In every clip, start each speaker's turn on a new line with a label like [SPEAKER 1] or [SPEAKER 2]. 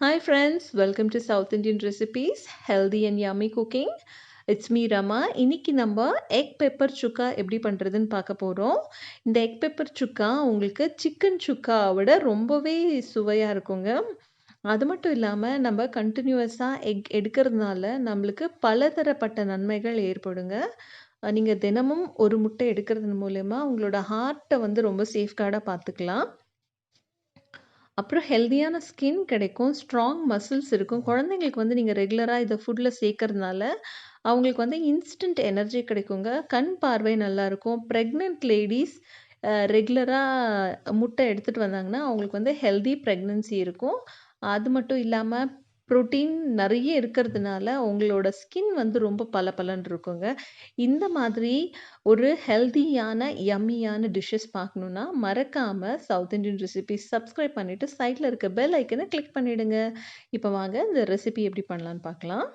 [SPEAKER 1] Hi friends, welcome to South Indian Recipes, Healthy and Yummy Cooking. It's me Rama. இன்னைக்கு நம்ம egg pepper சுக்கா எப்படி பண்ணுறதுன்னு பார்க்க போகிறோம். இந்த எக் பெப்பர் சுக்கா உங்களுக்கு சிக்கன் சுக்காவோட ரொம்பவே சுவையாக இருக்குங்க. அது மட்டும் இல்லாமல் நம்ம கண்டினியூஸாக எக் எடுக்கிறதுனால நம்மளுக்கு பலதரப்பட்ட நன்மைகள் ஏற்படுங்க. நீங்கள் தினமும் ஒரு முட்டை எடுக்கிறது மூலயமா உங்களோட ஹார்ட்டை வந்து ரொம்ப சேஃப்கார்டாக பார்த்துக்கலாம். அப்புறம் ஹெல்தியான ஸ்கின் கிடைக்கும், ஸ்ட்ராங் மசில்ஸ் இருக்கும். குழந்தைங்களுக்கு வந்து நீங்கள் ரெகுலராக இதை ஃபுட்டில் சேர்க்கறதுனால அவங்களுக்கு வந்து இன்ஸ்டன்ட் எனர்ஜி கிடைக்குங்க. கண் பார்வை நல்லாயிருக்கும். ப்ரெக்னென்ட் லேடீஸ் ரெகுலராக முட்டை எடுத்துகிட்டு வந்தாங்கன்னா அவங்களுக்கு வந்து ஹெல்தி ப்ரெக்னன்சி இருக்கும். அது மட்டும் இல்லாமல் ப்ரோட்டீன் நிறைய இருக்கிறதுனால உங்களோட ஸ்கின் வந்து ரொம்ப பளபளன்னு இருக்குங்க. இந்த மாதிரி ஒரு ஹெல்தியான யம்மியான டிஷ்ஷஸ் பார்க்கணுன்னா மறக்காமல் சவுத் இண்டியன் ரெசிபீஸ் சப்ஸ்கிரைப் பண்ணிவிட்டு சைடில் இருக்க பெல் ஐக்கனை கிளிக் பண்ணிவிடுங்க. இப்போ வாங்க இந்த ரெசிபி எப்படி பண்ணலான்னு பார்க்கலாம்.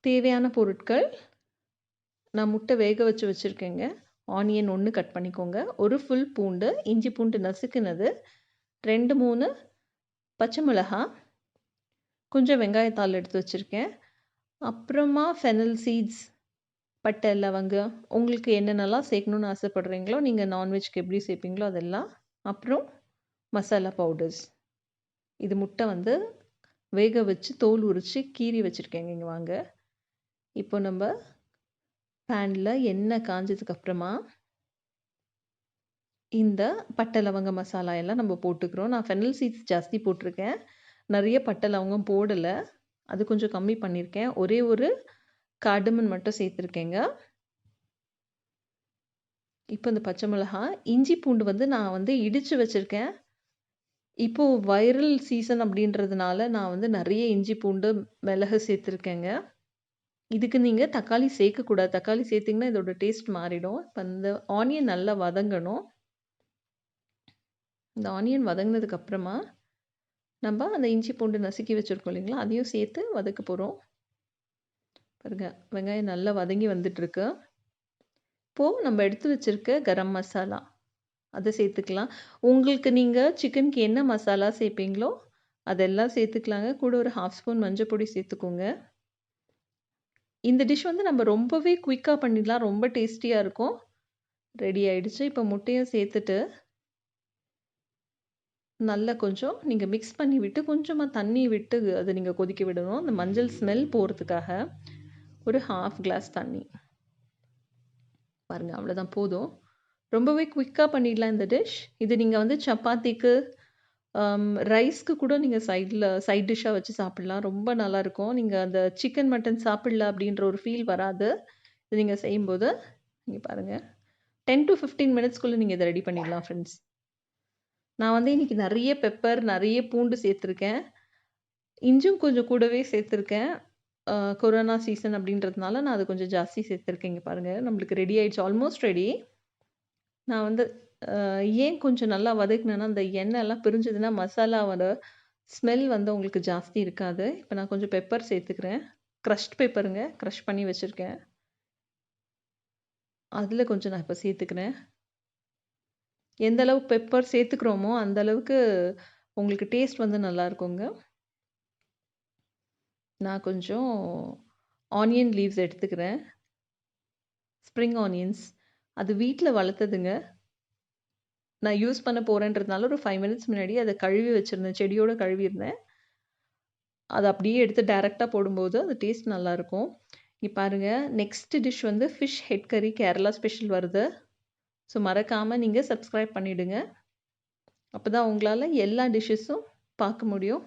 [SPEAKER 1] தேவையான பொருட்கள்: நான் முட்டை வேக வச்சு வச்சுருக்கேங்க. ஆனியன் 1 கட் பண்ணிக்கோங்க. ஒரு ஃபுல் பூண்டு, இஞ்சி பூண்டு நசுக்குனது, 2 3 பச்சை மிளகாய், கொஞ்சம் வெங்காயத்தாள் எடுத்து வச்சுருக்கேன். அப்புறமா ஃபெனல் சீட்ஸ், பட்டை, லவங்கம், உங்களுக்கு என்னென்னலாம் சேர்க்கணுன்னு ஆசைப்படுறீங்களோ நீங்கள் நான்வெஜ்க்கு எப்படி சேர்ப்பீங்களோ அதெல்லாம். அப்புறம் மசாலா பவுடர்ஸ். இது முட்டை வந்து வேக வச்சு தோல் உரித்து கீறி வச்சுருக்கேங்க. இங்கே வாங்க. இப்போ நம்ம பேனில் எண்ணெய் காஞ்சதுக்கப்புறமா இந்த பட்டை லவங்க மசாலா எல்லாம் நம்ம போட்டுக்கிறோம். நான் ஃபெனல் சீட்ஸ் ஜாஸ்தி போட்டிருக்கேன், நிறைய பட்டை லவங்கம் போடலை, அது கொஞ்சம் கம்மி பண்ணியிருக்கேன். ஒரே ஒரு கார்டமன் மட்டும் சேர்த்துருக்கேங்க. இப்போ இந்த பச்சை மிளகாய், இஞ்சி பூண்டு வந்து நான் வந்து இடித்து வச்சுருக்கேன். இப்போது வைரல் சீசன் அப்படின்றதுனால நான் வந்து நிறைய இஞ்சி பூண்டு மிளகு சேர்த்துருக்கேங்க. இதுக்கு நீங்கள் தக்காளி சேர்க்கக்கூடாது. தக்காளி சேர்த்திங்கன்னா இதோட டேஸ்ட் மாறிடும். இப்போ இந்த ஆனியன் நல்லா வதங்கணும். இந்த ஆனியன் வதங்கினதுக்கப்புறமா நம்ம அந்த இஞ்சி பூண்டு நசுக்கி வச்சுருக்கோம் இல்லைங்களா, அதையும் சேர்த்து வதக்க போகிறோம். பாருங்க, வெங்காயம் நல்லா வதங்கி வந்துட்டுருக்கு. இப்போது நம்ம எடுத்து வச்சுருக்க கரம் மசாலா அதை சேர்த்துக்கலாம். உங்களுக்கு நீங்கள் சிக்கனுக்கு என்ன மசாலா சேர்ப்பீங்களோ அதெல்லாம் சேர்த்துக்கலாங்க. கூட ஒரு 1/2 ஸ்பூன் மஞ்சள் பொடி சேர்த்துக்கோங்க. இந்த டிஷ் வந்து நம்ம ரொம்பவே குயிக்காக பண்ணிடலாம், ரொம்ப டேஸ்டியாக இருக்கும். ரெடி ஆகிடுச்சு. இப்போ முட்டையும் சேர்த்துட்டு நல்லா கொஞ்சம் நீங்கள் மிக்ஸ் பண்ணி விட்டு கொஞ்சமாக தண்ணி விட்டு அதை நீங்கள் கொதிக்க விடணும். அந்த மஞ்சள் ஸ்மெல் போகிறதுக்காக ஒரு 1/2 கிளாஸ் தண்ணி. பாருங்கள், அவ்வளோதான், போதும். ரொம்பவே குயிக்காக பண்ணிடலாம் இந்த டிஷ். இது நீங்கள் வந்து சப்பாத்திக்கு, ரைஸ்க்கு கூட நீங்கள் சைட் டிஷ்ஷாக வச்சு சாப்பிட்லாம். ரொம்ப நல்லாயிருக்கும். நீங்கள் அந்த சிக்கன் மட்டன் சாப்பிடல அப்படின்ற ஒரு ஃபீல் வராது இது நீங்கள் செய்யும்போது. நீங்கள் பாருங்கள், 10 to 15 மினிட்ஸ்க்குள்ளே நீங்கள் இதை ரெடி பண்ணிடலாம் ஃப்ரெண்ட்ஸ். நான் வந்து இன்றைக்கி நிறைய பெப்பர், நிறைய பூண்டு சேர்த்துருக்கேன். இஞ்சும் கொஞ்சம் கூடவே சேர்த்துருக்கேன். கொரோனா சீசன் அப்படின்றதுனால நான் அது கொஞ்சம் ஜாஸ்தி சேர்த்துருக்கேன். இங்கே பாருங்கள், நம்மளுக்கு ரெடி ஆகிடுச்சு, ஆல்மோஸ்ட் ரெடி. நான் வந்து ஏன் கொஞ்சம் நல்லா வதக்குனேன்னா, அந்த எண்ணெய்லாம் பிரிஞ்சதுன்னா மசாலாவோட ஸ்மெல் வந்து உங்களுக்கு ஜாஸ்தி இருக்காது. இப்போ நான் கொஞ்சம் பெப்பர் சேர்த்துக்கிறேன். க்ரஷ்ட் பெப்பருங்க, க்ரஷ் பண்ணி வச்சுருக்கேன். அதில் கொஞ்சம் நான் இப்போ சேர்த்துக்கிறேன். எந்த அளவுக்கு பெப்பர் சேர்த்துக்கிறோமோ அந்த அளவுக்கு உங்களுக்கு டேஸ்ட் வந்து நல்லாயிருக்குங்க. நான் கொஞ்சம் ஆனியன் லீவ்ஸ் எடுத்துக்கிறேன். ஸ்ப்ரிங் ஆனியன்ஸ், அது வீட்டில் வளர்த்ததுங்க. நான் யூஸ் பண்ண போகிறேன்றதுனால ஒரு 5 மினிட்ஸ் முன்னாடி அதை கழுவி வச்சுருந்தேன், செடியோடு கழுவியிருந்தேன். அதை அப்படியே எடுத்து டைரெக்டாக போடும்போது அது டேஸ்ட் நல்லாயிருக்கும். இங்கே பாருங்கள், நெக்ஸ்ட் டிஷ் வந்து ஃபிஷ் ஹெட் கறி, கேரளா ஸ்பெஷல் வருது. ஸோ மறக்காமல் நீங்கள் சப்ஸ்கிரைப் பண்ணிவிடுங்க. அப்போ தான் உங்களால் எல்லா டிஷ்ஷஸும் பார்க்க முடியும்.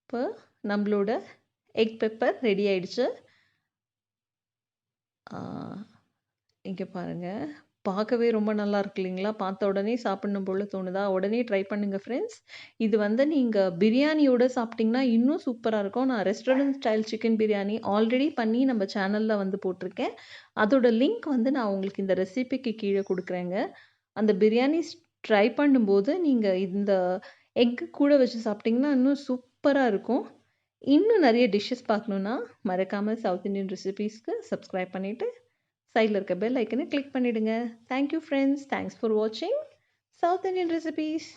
[SPEAKER 1] இப்போ நம்மளோட எக் பெப்பர் ரெடி ஆயிடுச்சு. இங்கே பாருங்கள், பார்க்கவே ரொம்ப நல்லா இருக்கு இல்லைங்களா? பார்த்த உடனே சாப்பிடணும் போல் தோணுதா? உடனே ட்ரை பண்ணுங்கள் ஃப்ரெண்ட்ஸ். இது வந்து நீங்கள் பிரியாணியோடு சாப்பிட்டிங்கன்னா இன்னும் சூப்பராக இருக்கும். நான் restaurant style chicken biryani already பண்ணி நம்ம சேனலில் வந்து போட்டிருக்கேன். அதோட லிங்க் வந்து நான் உங்களுக்கு இந்த ரெசிபிக்கு கீழே கொடுக்குறேங்க. அந்த பிரியாணி ட்ரை பண்ணும்போது நீங்கள் இந்த எக்கு கூட வச்சு சாப்பிட்டிங்கன்னா இன்னும் சூப்பராக இருக்கும். இன்னும் நிறைய டிஷ்ஷஸ் பார்க்கணுன்னா மறக்காமல் சவுத் இண்டியன் ரெசிபீஸ்க்கு சப்ஸ்கிரைப் பண்ணிவிட்டு சைடில் இருக்க பெல் ஐக்கனை கிளிக் பண்ணிவிடுங்க. Thank you friends. தேங்க்ஸ் ஃபார் வாட்சிங் சவுத் இண்டியன் ரெசிபீஸ்.